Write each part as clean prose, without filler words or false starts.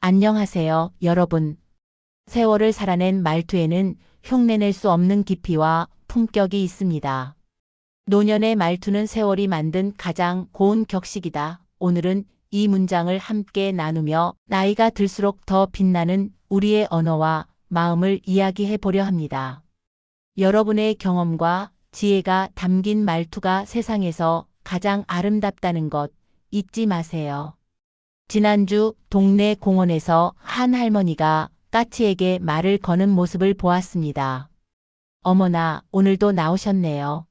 안녕하세요, 여러분. 세월을 살아낸 말투에는 흉내낼 수 없는 깊이와 품격이 있습니다. 노년의 말투는 세월이 만든 가장 고운 격식이다. 오늘은 이 문장을 함께 나누며 나이가 들수록 더 빛나는 우리의 언어와 마음을 이야기해 보려 합니다. 여러분의 경험과 지혜가 담긴 말투가 세상에서 가장 아름답다는 것 잊지 마세요. 지난주 동네 공원에서 한 할머니가 까치에게 말을 거는 모습을 보았습니다. 어머나, 오늘도 나오셨네요.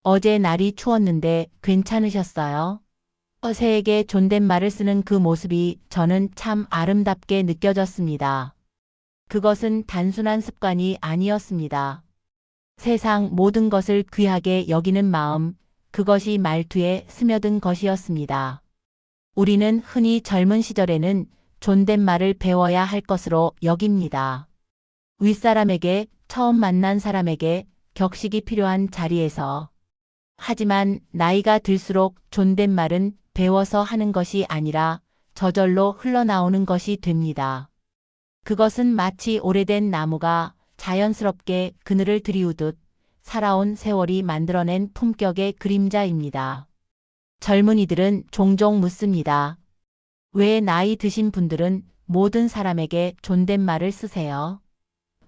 어제 날이 추웠는데 괜찮으셨어요? 새에게 존댓말을 쓰는 그 모습이 저는 참 아름답게 느껴졌습니다. 그것은 단순한 습관이 아니었습니다. 세상 모든 것을 귀하게 여기는 마음, 그것이 말투에 스며든 것이었습니다. 우리는 흔히 젊은 시절에는 존댓말을 배워야 할 것으로 여깁니다. 윗사람에게, 처음 만난 사람에게, 격식이 필요한 자리에서. 하지만 나이가 들수록 존댓말은 배워서 하는 것이 아니라 저절로 흘러나오는 것이 됩니다. 그것은 마치 오래된 나무가 자연스럽게 그늘을 들이우듯 살아온 세월이 만들어낸 품격의 그림자입니다. 젊은이들은 종종 묻습니다. 왜 나이 드신 분들은 모든 사람에게 존댓말을 쓰세요?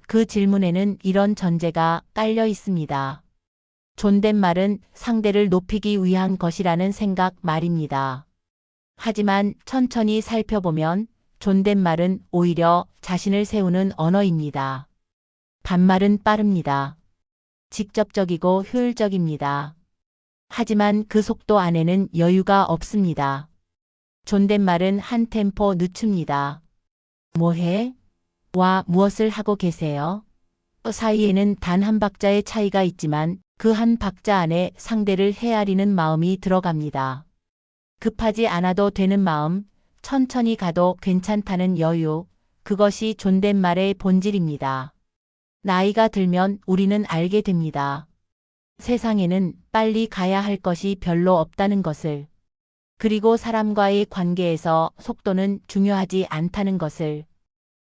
그 질문에는 이런 전제가 깔려 있습니다. 존댓말은 상대를 높이기 위한 것이라는 생각 말입니다. 하지만 천천히 살펴보면 존댓말은 오히려 자신을 세우는 언어입니다. 반말은 빠릅니다. 직접적이고 효율적입니다. 하지만 그 속도 안에는 여유가 없습니다. 존댓말은 한 템포 늦춥니다. 뭐해? 와, 무엇을 하고 계세요? 사이에는 단 한 박자의 차이가 있지만 그 한 박자 안에 상대를 헤아리는 마음이 들어갑니다. 급하지 않아도 되는 마음, 천천히 가도 괜찮다는 여유, 그것이 존댓말의 본질입니다. 나이가 들면 우리는 알게 됩니다. 세상에는 빨리 가야 할 것이 별로 없다는 것을, 그리고 사람과의 관계에서 속도는 중요하지 않다는 것을,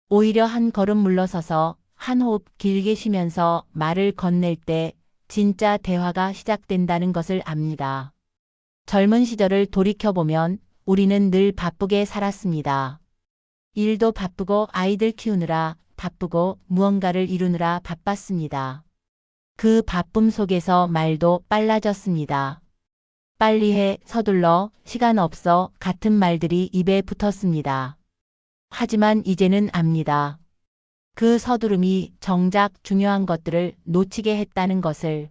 오히려 한 걸음 물러서서 한 호흡 길게 쉬면서 말을 건넬 때 진짜 대화가 시작된다는 것을 압니다. 젊은 시절을 돌이켜보면 우리는 늘 바쁘게 살았습니다. 일도 바쁘고 아이들 키우느라 바쁘고 무언가를 이루느라 바빴습니다. 그 바쁨 속에서 말도 빨라졌습니다. 빨리 해, 서둘러, 시간 없어 같은 말들이 입에 붙었습니다. 하지만 이제는 압니다. 그 서두름이 정작 중요한 것들을 놓치게 했다는 것을.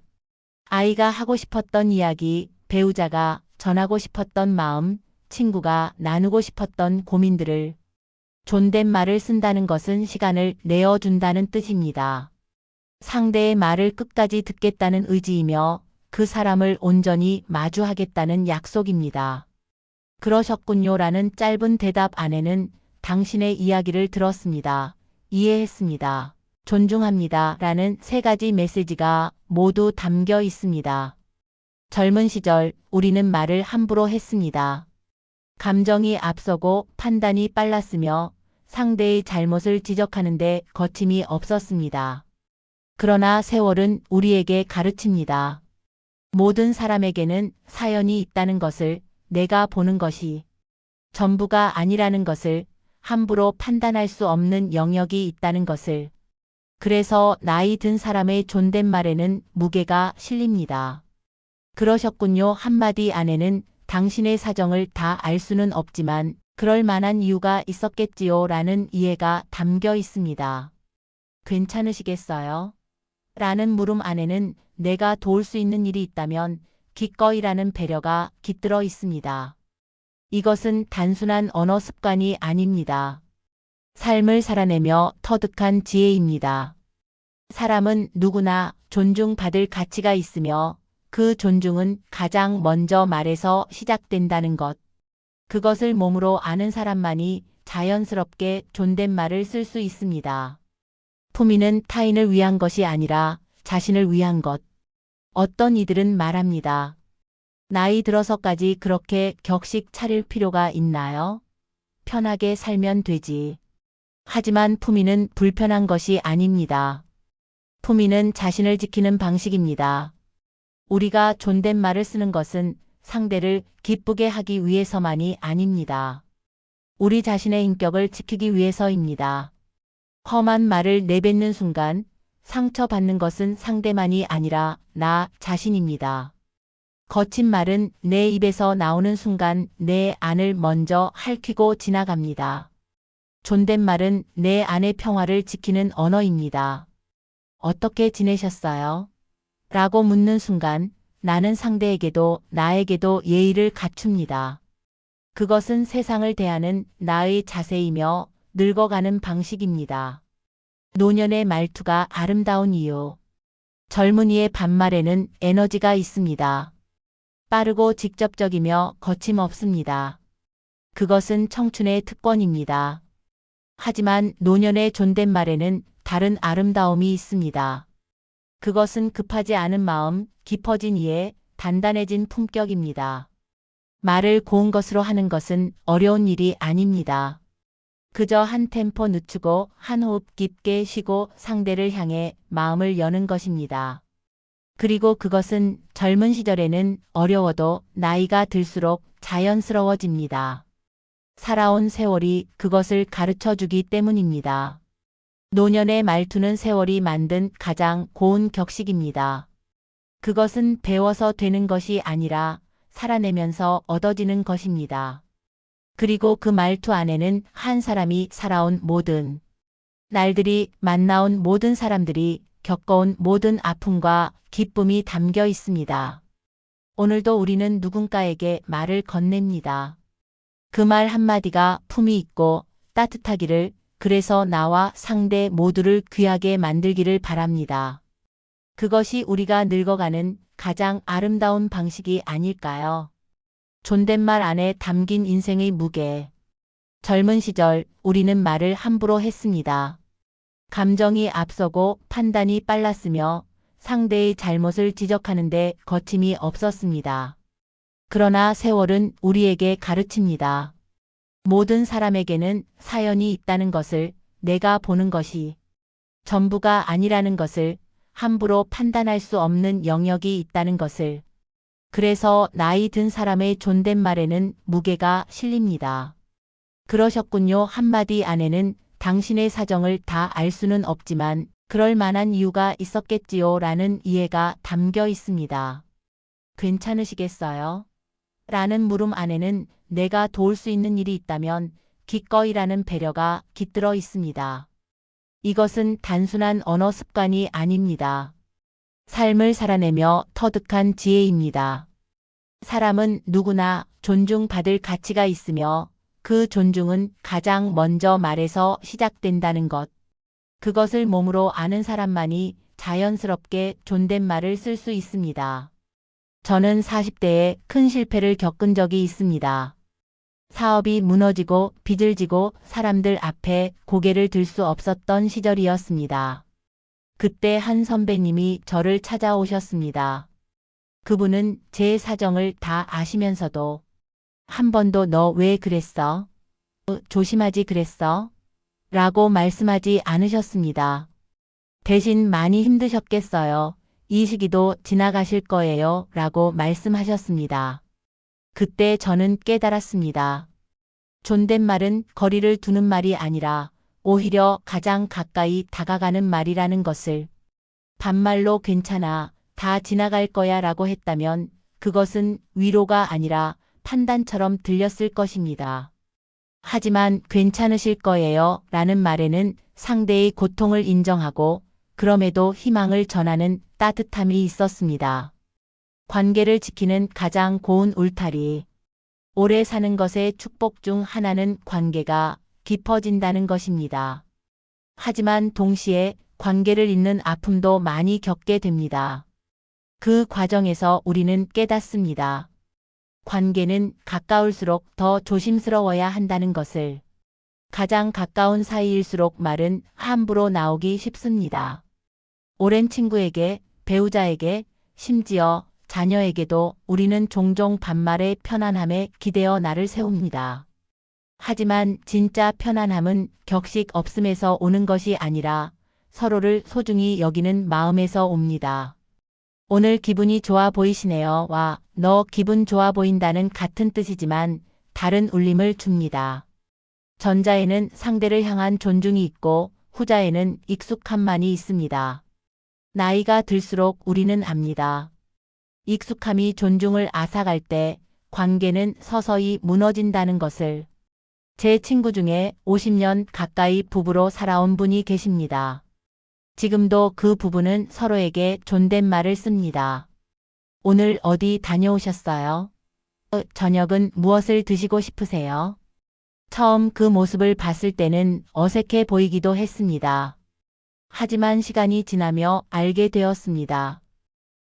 아이가 하고 싶었던 이야기, 배우자가 전하고 싶었던 마음, 친구가 나누고 싶었던 고민들을. 존댓말을 쓴다는 것은 시간을 내어준다는 뜻입니다. 상대의 말을 끝까지 듣겠다는 의지이며 그 사람을 온전히 마주하겠다는 약속입니다. 그러셨군요 라는 짧은 대답 안에는 당신의 이야기를 들었습니다. 이해했습니다. 존중합니다 라는 세 가지 메시지가 모두 담겨 있습니다. 젊은 시절 우리는 말을 함부로 했습니다. 감정이 앞서고 판단이 빨랐으며 상대의 잘못을 지적하는데 거침이 없었습니다. 그러나 세월은 우리에게 가르칩니다. 모든 사람에게는 사연이 있다는 것을, 내가 보는 것이 전부가 아니라는 것을, 함부로 판단할 수 없는 영역이 있다는 것을. 그래서 나이 든 사람의 존댓말에는 무게가 실립니다. 그러셨군요 한마디 안에는 당신의 사정을 다 알 수는 없지만 그럴 만한 이유가 있었겠지요 라는 이해가 담겨 있습니다. 괜찮으시겠어요? 라는 물음 안에는 내가 도울 수 있는 일이 있다면 기꺼이라는 배려가 깃들어 있습니다. 이것은 단순한 언어 습관이 아닙니다. 삶을 살아내며 터득한 지혜입니다. 사람은 누구나 존중받을 가치가 있으며 그 존중은 가장 먼저 말에서 시작된다는 것. 그것을 몸으로 아는 사람만이 자연스럽게 존댓말을 쓸 수 있습니다. 품위는 타인을 위한 것이 아니라 자신을 위한 것. 어떤 이들은 말합니다. 나이 들어서까지 그렇게 격식 차릴 필요가 있나요? 편하게 살면 되지. 하지만 품위는 불편한 것이 아닙니다. 품위는 자신을 지키는 방식입니다. 우리가 존댓말을 쓰는 것은 상대를 기쁘게 하기 위해서만이 아닙니다. 우리 자신의 인격을 지키기 위해서입니다. 험한 말을 내뱉는 순간 상처받는 것은 상대만이 아니라 나 자신입니다. 거친 말은 내 입에서 나오는 순간 내 안을 먼저 핥히고 지나갑니다. 존댓말은 내 안의 평화를 지키는 언어입니다. 어떻게 지내셨어요? 라고 묻는 순간 나는 상대에게도 나에게도 예의를 갖춥니다. 그것은 세상을 대하는 나의 자세이며 늙어가는 방식입니다. 노년의 말투가 아름다운 이유. 젊은이의 반말에는 에너지가 있습니다. 빠르고 직접적이며 거침없습니다. 그것은 청춘의 특권입니다. 하지만 노년의 존댓말에는 다른 아름다움이 있습니다. 그것은 급하지 않은 마음, 깊어진 이해, 단단해진 품격입니다. 말을 고운 것으로 하는 것은 어려운 일이 아닙니다. 그저 한 템포 늦추고 한 호흡 깊게 쉬고 상대를 향해 마음을 여는 것입니다. 그리고 그것은 젊은 시절에는 어려워도 나이가 들수록 자연스러워집니다. 살아온 세월이 그것을 가르쳐 주기 때문입니다. 노년의 말투는 세월이 만든 가장 고운 격식입니다. 그것은 배워서 되는 것이 아니라 살아내면서 얻어지는 것입니다. 그리고 그 말투 안에는 한 사람이 살아온 모든 날들이 만나온 모든 사람들이 겪어온 모든 아픔과 기쁨이 담겨 있습니다. 오늘도 우리는 누군가에게 말을 건넵니다. 그 말 한마디가 품이 있고 따뜻하기를, 그래서 나와 상대 모두를 귀하게 만들기를 바랍니다. 그것이 우리가 늙어가는 가장 아름다운 방식이 아닐까요? 존댓말 안에 담긴 인생의 무게. 젊은 시절 우리는 말을 함부로 했습니다. 감정이 앞서고 판단이 빨랐으며 상대의 잘못을 지적하는데 거침이 없었습니다. 그러나 세월은 우리에게 가르칩니다. 모든 사람에게는 사연이 있다는 것을, 내가 보는 것이 전부가 아니라는 것을, 함부로 판단할 수 없는 영역이 있다는 것을. 그래서 나이 든 사람의 존댓말에는 무게가 실립니다. 그러셨군요 한마디 안에는 당신의 사정을 다 알 수는 없지만 그럴 만한 이유가 있었겠지요 라는 이해가 담겨 있습니다. 괜찮으시겠어요? 라는 물음 안에는 내가 도울 수 있는 일이 있다면 기꺼이라는 배려가 깃들어 있습니다. 이것은 단순한 언어 습관이 아닙니다. 삶을 살아내며 터득한 지혜입니다. 사람은 누구나 존중받을 가치가 있으며 그 존중은 가장 먼저 말에서 시작된다는 것. 그것을 몸으로 아는 사람만이 자연스럽게 존댓말을 쓸 수 있습니다. 저는 40대에 큰 실패를 겪은 적이 있습니다. 사업이 무너지고 빚을 지고 사람들 앞에 고개를 들 수 없었던 시절이었습니다. 그때 한 선배님이 저를 찾아오셨습니다. 그분은 제 사정을 다 아시면서도 한 번도 너 왜 그랬어? 조심하지 그랬어? 라고 말씀하지 않으셨습니다. 대신 많이 힘드셨겠어요. 이 시기도 지나가실 거예요. 라고 말씀하셨습니다. 그때 저는 깨달았습니다. 존댓말은 거리를 두는 말이 아니라 오히려 가장 가까이 다가가는 말이라는 것을. 반말로 괜찮아, 다 지나갈 거야 라고 했다면 그것은 위로가 아니라 판단처럼 들렸을 것입니다. 하지만 괜찮으실 거예요 라는 말에는 상대의 고통을 인정하고 그럼에도 희망을 전하는 따뜻함이 있었습니다. 관계를 지키는 가장 고운 울타리. 오래 사는 것의 축복 중 하나는 관계가 깊어진다는 것입니다. 하지만 동시에 관계를 잇는 아픔도 많이 겪게 됩니다. 그 과정에서 우리는 깨닫습니다. 관계는 가까울수록 더 조심스러워야 한다는 것을. 가장 가까운 사이일수록 말은 함부로 나오기 쉽습니다. 오랜 친구에게, 배우자에게, 심지어 자녀에게도 우리는 종종 반말의 편안함에 기대어 나를 세웁니다. 하지만 진짜 편안함은 격식 없음에서 오는 것이 아니라 서로를 소중히 여기는 마음에서 옵니다. 오늘 기분이 좋아 보이시네요. 와, 너 기분 좋아 보인다는 같은 뜻이지만 다른 울림을 줍니다. 전자에는 상대를 향한 존중이 있고 후자에는 익숙함만이 있습니다. 나이가 들수록 우리는 압니다. 익숙함이 존중을 앗아갈 때 관계는 서서히 무너진다는 것을. 제 친구 중에 50년 가까이 부부로 살아온 분이 계십니다. 지금도 그 부부는 서로에게 존댓말을 씁니다. 오늘 어디 다녀오셨어요? 저녁은 무엇을 드시고 싶으세요? 처음 그 모습을 봤을 때는 어색해 보이기도 했습니다. 하지만 시간이 지나며 알게 되었습니다.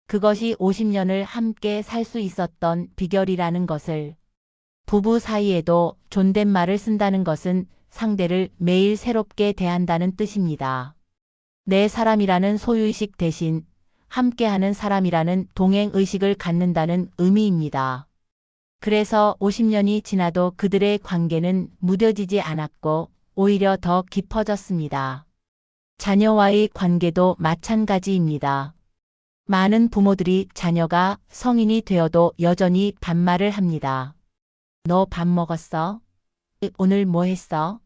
그것이 50년을 함께 살 수 있었던 비결이라는 것을. 부부 사이에도 존댓말을 쓴다는 것은 상대를 매일 새롭게 대한다는 뜻입니다. 내 사람이라는 소유의식 대신 함께하는 사람이라는 동행의식을 갖는다는 의미입니다. 그래서 50년이 지나도 그들의 관계는 무뎌지지 않았고 오히려 더 깊어졌습니다. 자녀와의 관계도 마찬가지입니다. 많은 부모들이 자녀가 성인이 되어도 여전히 반말을 합니다. 너 밥 먹었어? 오늘 뭐 했어?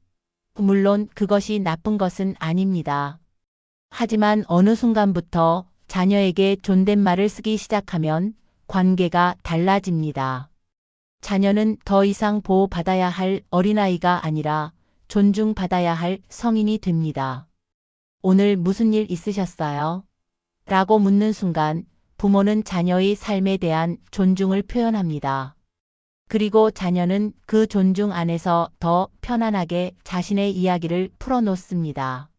물론 그것이 나쁜 것은 아닙니다. 하지만 어느 순간부터 자녀에게 존댓말을 쓰기 시작하면 관계가 달라집니다. 자녀는 더 이상 보호받아야 할 어린아이가 아니라 존중받아야 할 성인이 됩니다. 오늘 무슨 일 있으셨어요? 라고 묻는 순간 부모는 자녀의 삶에 대한 존중을 표현합니다. 그리고 자녀는 그 존중 안에서 더 편안하게 자신의 이야기를 풀어놓습니다.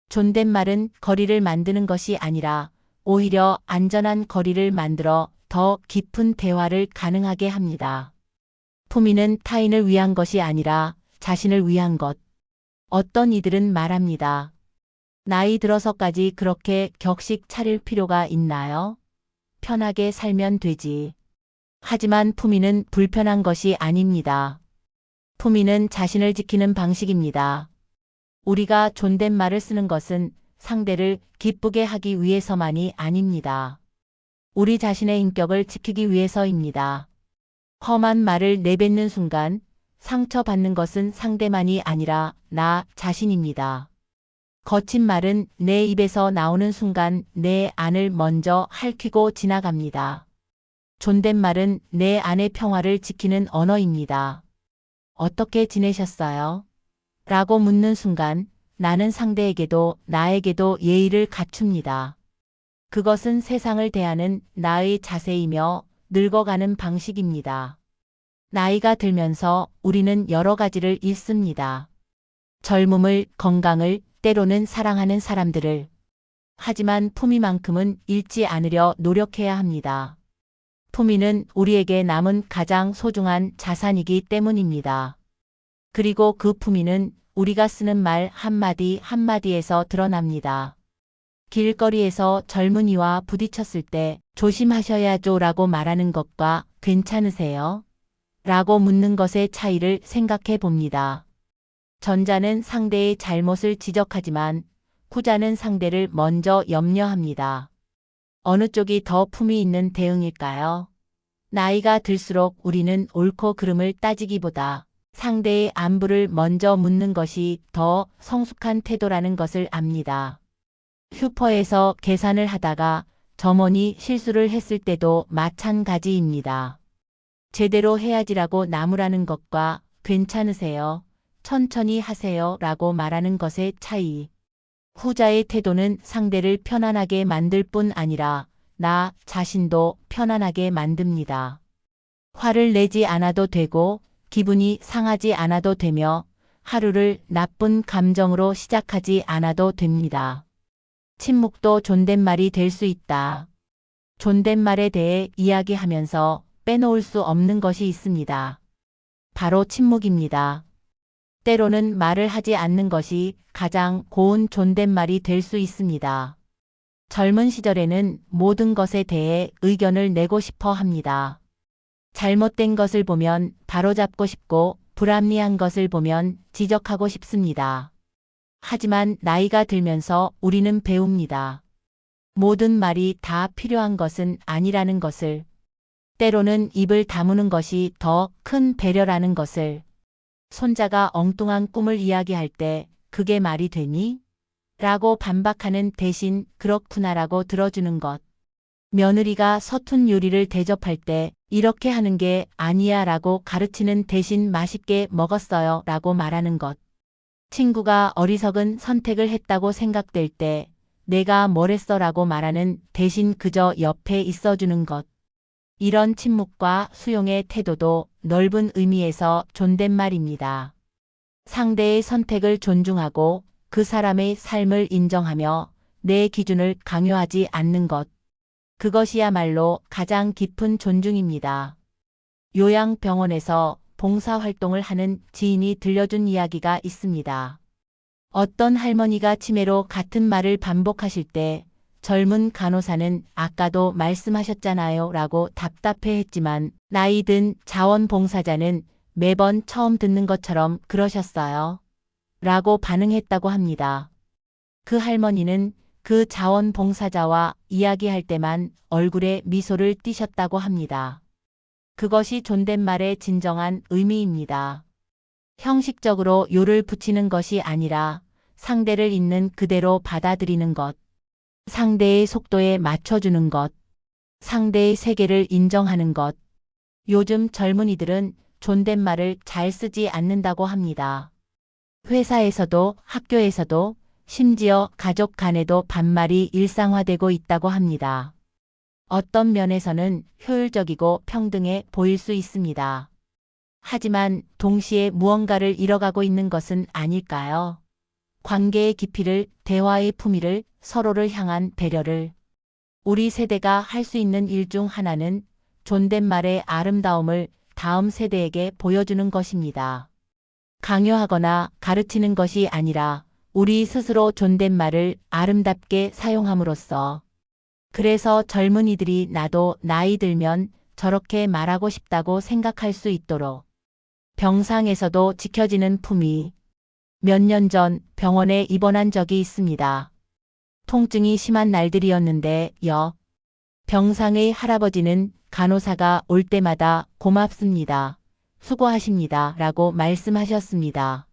존댓말은 거리를 만드는 것이 아니라 오히려 안전한 거리를 만들어 더 깊은 대화를 가능하게 합니다. 품위는 타인을 위한 것이 아니라 자신을 위한 것. 어떤 이들은 말합니다. 나이 들어서까지 그렇게 격식 차릴 필요가 있나요? 편하게 살면 되지. 하지만 품위는 불편한 것이 아닙니다. 품위는 자신을 지키는 방식입니다. 우리가 존댓말을 쓰는 것은 상대를 기쁘게 하기 위해서만이 아닙니다. 우리 자신의 인격을 지키기 위해서입니다. 험한 말을 내뱉는 순간 상처받는 것은 상대만이 아니라 나 자신입니다. 거친 말은 내 입에서 나오는 순간 내 안을 먼저 핥히고 지나갑니다. 존댓말은 내 안의 평화를 지키는 언어입니다. 어떻게 지내셨어요? 라고 묻는 순간 나는 상대에게도 나에게도 예의를 갖춥니다. 그것은 세상을 대하는 나의 자세이며 늙어가는 방식입니다. 나이가 들면서 우리는 여러 가지를 잃습니다. 젊음을, 건강을, 때로는 사랑하는 사람들을. 하지만 품위만큼은 잃지 않으려 노력해야 합니다. 품위는 우리에게 남은 가장 소중한 자산이기 때문입니다. 그리고 그 품위는 우리가 쓰는 말 한마디 한마디에서 드러납니다. 길거리에서 젊은이와 부딪혔을 때 조심하셔야죠 라고 말하는 것과 괜찮으세요? 라고 묻는 것의 차이를 생각해 봅니다. 전자는 상대의 잘못을 지적하지만 후자는 상대를 먼저 염려합니다. 어느 쪽이 더 품위 있는 대응일까요? 나이가 들수록 우리는 옳고 그름을 따지기보다 상대의 안부를 먼저 묻는 것이 더 성숙한 태도라는 것을 압니다. 슈퍼에서 계산을 하다가 점원이 실수를 했을 때도 마찬가지입니다. 제대로 해야지라고 나무라는 것과 괜찮으세요? 천천히 하세요 라고 말하는 것의 차이. 후자의 태도는 상대를 편안하게 만들 뿐 아니라 나 자신도 편안하게 만듭니다. 화를 내지 않아도 되고 기분이 상하지 않아도 되며 하루를 나쁜 감정으로 시작하지 않아도 됩니다. 침묵도 존댓말이 될 수 있다. 존댓말에 대해 이야기하면서 빼놓을 수 없는 것이 있습니다. 바로 침묵입니다. 때로는 말을 하지 않는 것이 가장 고운 존댓말이 될 수 있습니다. 젊은 시절에는 모든 것에 대해 의견을 내고 싶어 합니다. 잘못된 것을 보면 바로잡고 싶고 불합리한 것을 보면 지적하고 싶습니다. 하지만 나이가 들면서 우리는 배웁니다. 모든 말이 다 필요한 것은 아니라는 것을. 때로는 입을 다무는 것이 더 큰 배려라는 것을. 손자가 엉뚱한 꿈을 이야기할 때 그게 말이 되니? 라고 반박하는 대신 그렇구나라고 들어주는 것. 며느리가 서툰 요리를 대접할 때 이렇게 하는 게 아니야 라고 가르치는 대신 맛있게 먹었어요 라고 말하는 것. 친구가 어리석은 선택을 했다고 생각될 때 내가 뭘 했어 라고 말하는 대신 그저 옆에 있어주는 것. 이런 침묵과 수용의 태도도 넓은 의미에서 존댓말입니다. 상대의 선택을 존중하고 그 사람의 삶을 인정하며 내 기준을 강요하지 않는 것. 그것이야말로 가장 깊은 존중입니다. 요양병원에서 봉사활동을 하는 지인이 들려준 이야기가 있습니다. 어떤 할머니가 치매로 같은 말을 반복하실 때 젊은 간호사는 아까도 말씀하셨잖아요 라고 답답해했지만 나이 든 자원봉사자는 매번 처음 듣는 것처럼 그러셨어요 라고 반응했다고 합니다. 그 할머니는 그 자원봉사자와 이야기할 때만 얼굴에 미소를 띠셨다고 합니다. 그것이 존댓말의 진정한 의미입니다. 형식적으로 요를 붙이는 것이 아니라 상대를 있는 그대로 받아들이는 것, 상대의 속도에 맞춰주는 것, 상대의 세계를 인정하는 것. 요즘 젊은이들은 존댓말을 잘 쓰지 않는다고 합니다. 회사에서도 학교에서도 심지어 가족 간에도 반말이 일상화되고 있다고 합니다. 어떤 면에서는 효율적이고 평등해 보일 수 있습니다. 하지만 동시에 무언가를 잃어가고 있는 것은 아닐까요? 관계의 깊이를, 대화의 품위를, 서로를 향한 배려를. 우리 세대가 할 수 있는 일 중 하나는 존댓말의 아름다움을 다음 세대에게 보여주는 것입니다. 강요하거나 가르치는 것이 아니라 우리 스스로 존댓말을 아름답게 사용함으로써. 그래서 젊은이들이 나도 나이 들면 저렇게 말하고 싶다고 생각할 수 있도록. 병상에서도 지켜지는 품위. 몇 년 전 병원에 입원한 적이 있습니다. 통증이 심한 날들이었는데 병상의 할아버지는 간호사가 올 때마다 고맙습니다. 수고하십니다. 라고 말씀하셨습니다.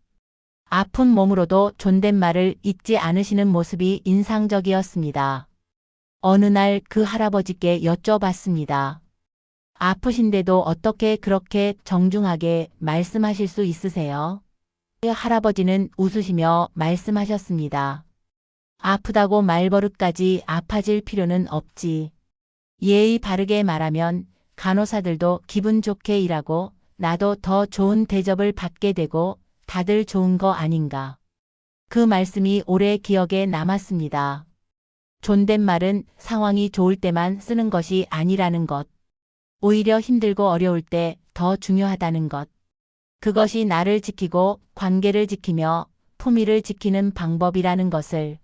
아픈 몸으로도 존댓말을 잊지 않으시는 모습이 인상적이었습니다. 어느 날 그 할아버지께 여쭤봤습니다. 아프신데도 어떻게 그렇게 정중하게 말씀하실 수 있으세요? 할아버지는 웃으시며 말씀하셨습니다. 아프다고 말버릇까지 아파질 필요는 없지. 예의 바르게 말하면 간호사들도 기분 좋게 일하고 나도 더 좋은 대접을 받게 되고 다들 좋은 거 아닌가. 그 말씀이 오래 기억에 남았습니다. 존댓말은 상황이 좋을 때만 쓰는 것이 아니라는 것. 오히려 힘들고 어려울 때 더 중요하다는 것. 그것이 나를 지키고 관계를 지키며 품위를 지키는 방법이라는 것을.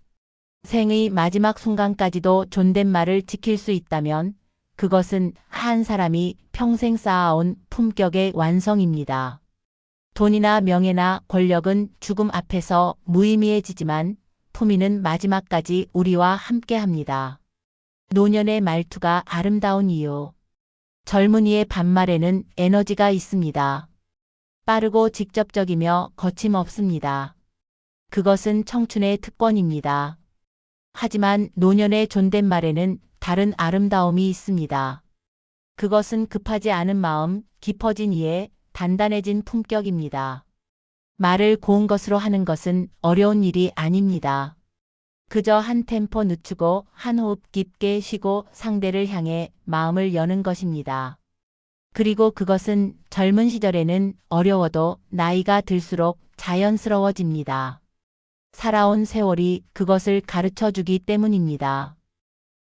생의 마지막 순간까지도 존댓말을 지킬 수 있다면 그것은 한 사람이 평생 쌓아온 품격의 완성입니다. 돈이나 명예나 권력은 죽음 앞에서 무의미해지지만 품위는 마지막까지 우리와 함께합니다. 노년의 말투가 아름다운 이유. 젊은이의 반말에는 에너지가 있습니다. 빠르고 직접적이며 거침없습니다. 그것은 청춘의 특권입니다. 하지만 노년의 존댓말에는 다른 아름다움이 있습니다. 그것은 급하지 않은 마음, 깊어진 이해, 단단해진 품격입니다. 말을 고운 것으로 하는 것은 어려운 일이 아닙니다. 그저 한 템포 늦추고 한 호흡 깊게 쉬고 상대를 향해 마음을 여는 것입니다. 그리고 그것은 젊은 시절에는 어려워도 나이가 들수록 자연스러워집니다. 살아온 세월이 그것을 가르쳐 주기 때문입니다.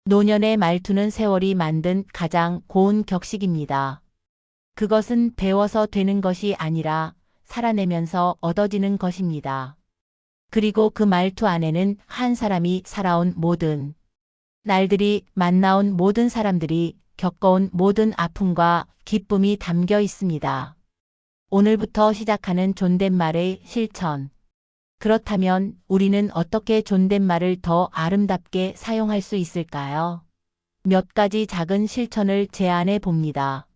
노년의 말투는 세월이 만든 가장 고운 격식입니다. 그것은 배워서 되는 것이 아니라 살아내면서 얻어지는 것입니다. 그리고 그 말투 안에는 한 사람이 살아온 모든 날들이 만나온 모든 사람들이 겪어온 모든 아픔과 기쁨이 담겨 있습니다. 오늘부터 시작하는 존댓말의 실천. 그렇다면 우리는 어떻게 존댓말을 더 아름답게 사용할 수 있을까요? 몇 가지 작은 실천을 제안해 봅니다.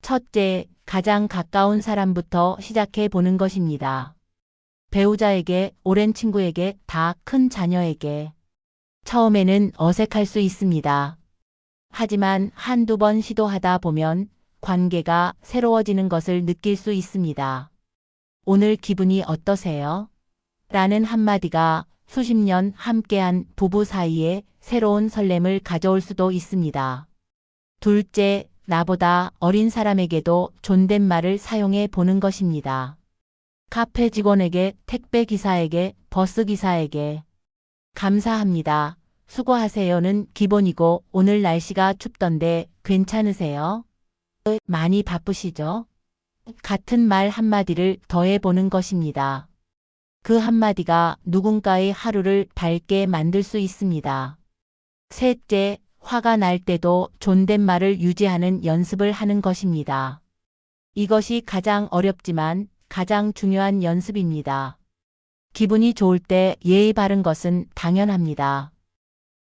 첫째, 가장 가까운 사람부터 시작해 보는 것입니다. 배우자에게, 오랜 친구에게, 다 큰 자녀에게. 처음에는 어색할 수 있습니다. 하지만 한두 번 시도하다 보면 관계가 새로워지는 것을 느낄 수 있습니다. 오늘 기분이 어떠세요? 라는 한마디가 수십 년 함께한 부부 사이에 새로운 설렘을 가져올 수도 있습니다. 둘째, 나보다 어린 사람에게도 존댓말을 사용해 보는 것입니다. 카페 직원에게, 택배 기사에게, 버스 기사에게. 감사합니다. 수고하세요는 기본이고 오늘 날씨가 춥던데 괜찮으세요? 많이 바쁘시죠? 같은 말 한마디를 더해보는 것입니다. 그 한마디가 누군가의 하루를 밝게 만들 수 있습니다. 셋째, 화가 날 때도 존댓말을 유지하는 연습을 하는 것입니다. 이것이 가장 어렵지만 가장 중요한 연습입니다. 기분이 좋을 때 예의 바른 것은 당연합니다.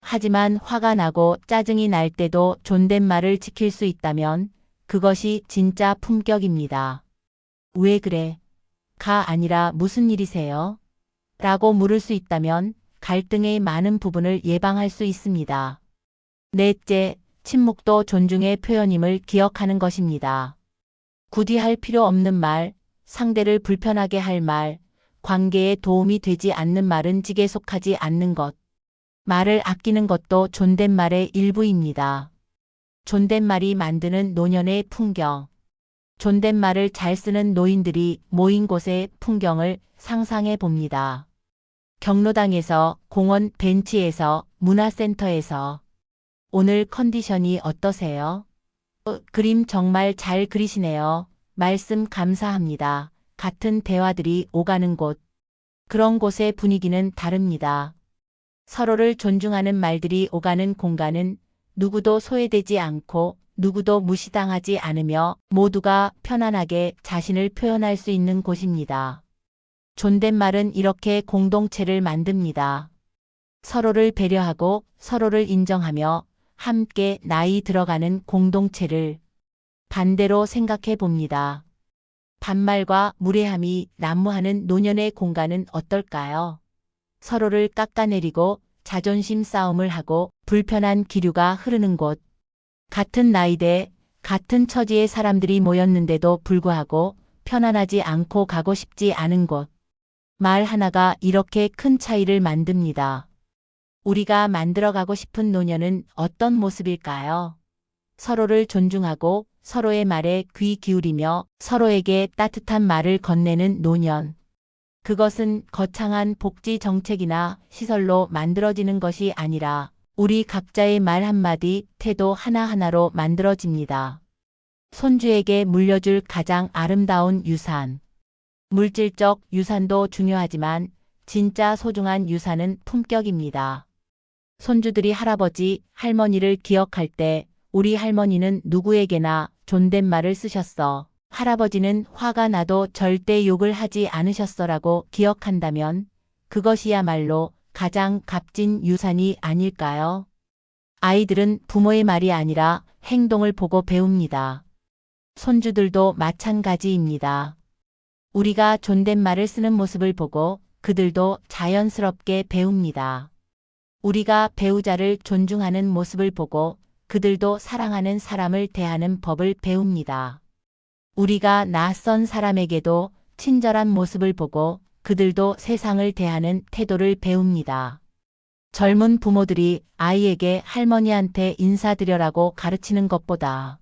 하지만 화가 나고 짜증이 날 때도 존댓말을 지킬 수 있다면 그것이 진짜 품격입니다. 왜 그래? 가 아니라 무슨 일이세요? 라고 물을 수 있다면 갈등의 많은 부분을 예방할 수 있습니다. 넷째, 침묵도 존중의 표현임을 기억하는 것입니다. 굳이 할 필요 없는 말, 상대를 불편하게 할 말, 관계에 도움이 되지 않는 말은 직에 속하지 않는 것. 말을 아끼는 것도 존댓말의 일부입니다. 존댓말이 만드는 노년의 풍경. 존댓말을 잘 쓰는 노인들이 모인 곳의 풍경을 상상해 봅니다. 경로당에서, 공원 벤치에서, 문화센터에서. 오늘 컨디션이 어떠세요? 그림 정말 잘 그리시네요. 말씀 감사합니다. 같은 대화들이 오가는 곳. 그런 곳의 분위기는 다릅니다. 서로를 존중하는 말들이 오가는 공간은 누구도 소외되지 않고 누구도 무시당하지 않으며 모두가 편안하게 자신을 표현할 수 있는 곳입니다. 존댓말은 이렇게 공동체를 만듭니다. 서로를 배려하고 서로를 인정하며 함께 나이 들어가는 공동체를. 반대로 생각해 봅니다. 반말과 무례함이 난무하는 노년의 공간은 어떨까요? 서로를 깎아내리고 자존심 싸움을 하고 불편한 기류가 흐르는 곳. 같은 나이대, 같은 처지의 사람들이 모였는데도 불구하고 편안하지 않고 가고 싶지 않은 곳. 말 하나가 이렇게 큰 차이를 만듭니다. 우리가 만들어가고 싶은 노년은 어떤 모습일까요? 서로를 존중하고 서로의 말에 귀 기울이며 서로에게 따뜻한 말을 건네는 노년. 그것은 거창한 복지 정책이나 시설로 만들어지는 것이 아니라 우리 각자의 말 한마디, 태도 하나하나로 만들어집니다. 손주에게 물려줄 가장 아름다운 유산. 물질적 유산도 중요하지만 진짜 소중한 유산은 품격입니다. 손주들이 할아버지, 할머니를 기억할 때 우리 할머니는 누구에게나 존댓말을 쓰셨어. 할아버지는 화가 나도 절대 욕을 하지 않으셨어라고 기억한다면 그것이야말로 가장 값진 유산이 아닐까요? 아이들은 부모의 말이 아니라 행동을 보고 배웁니다. 손주들도 마찬가지입니다. 우리가 존댓말을 쓰는 모습을 보고 그들도 자연스럽게 배웁니다. 우리가 배우자를 존중하는 모습을 보고 그들도 사랑하는 사람을 대하는 법을 배웁니다. 우리가 낯선 사람에게도 친절한 모습을 보고 그들도 세상을 대하는 태도를 배웁니다. 젊은 부모들이 아이에게 할머니한테 인사드려라고 가르치는 것보다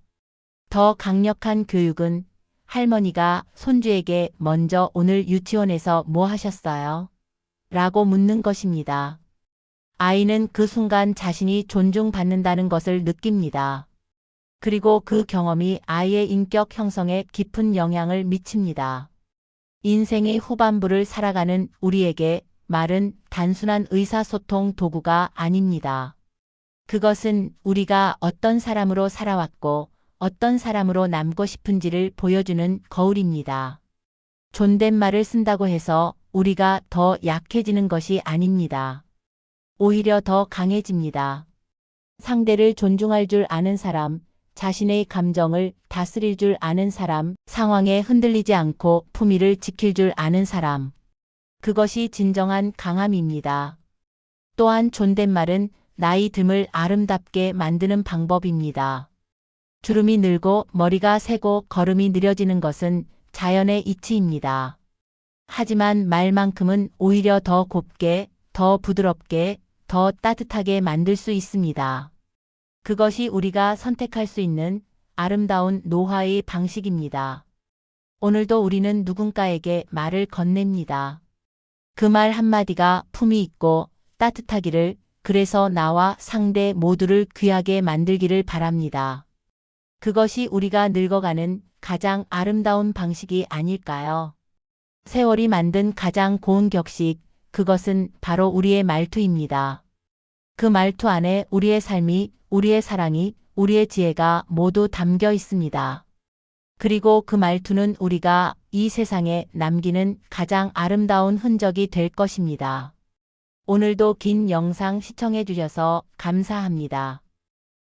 더 강력한 교육은 할머니가 손주에게 먼저 오늘 유치원에서 뭐 하셨어요? 라고 묻는 것입니다. 아이는 그 순간 자신이 존중받는다는 것을 느낍니다. 그리고 그 경험이 아이의 인격 형성에 깊은 영향을 미칩니다. 인생의 후반부를 살아가는 우리에게 말은 단순한 의사소통 도구가 아닙니다. 그것은 우리가 어떤 사람으로 살아왔고 어떤 사람으로 남고 싶은지를 보여주는 거울입니다. 존댓말을 쓴다고 해서 우리가 더 약해지는 것이 아닙니다. 오히려 더 강해집니다. 상대를 존중할 줄 아는 사람, 자신의 감정을 다스릴 줄 아는 사람, 상황에 흔들리지 않고 품위를 지킬 줄 아는 사람. 그것이 진정한 강함입니다. 또한 존댓말은 나이 듦을 아름답게 만드는 방법입니다. 주름이 늘고 머리가 새고 걸음이 느려지는 것은 자연의 이치입니다. 하지만 말만큼은 오히려 더 곱게, 더 부드럽게, 더 따뜻하게 만들 수 있습니다. 그것이 우리가 선택할 수 있는 아름다운 노화의 방식입니다. 오늘도 우리는 누군가에게 말을 건넵니다. 그 말 한마디가 품이 있고 따뜻하기를, 그래서 나와 상대 모두를 귀하게 만들기를 바랍니다. 그것이 우리가 늙어가는 가장 아름다운 방식이 아닐까요? 세월이 만든 가장 고운 격식, 그것은 바로 우리의 말투입니다. 그 말투 안에 우리의 삶이, 우리의 사랑이, 우리의 지혜가 모두 담겨 있습니다. 그리고 그 말투는 우리가 이 세상에 남기는 가장 아름다운 흔적이 될 것입니다. 오늘도 긴 영상 시청해 주셔서 감사합니다.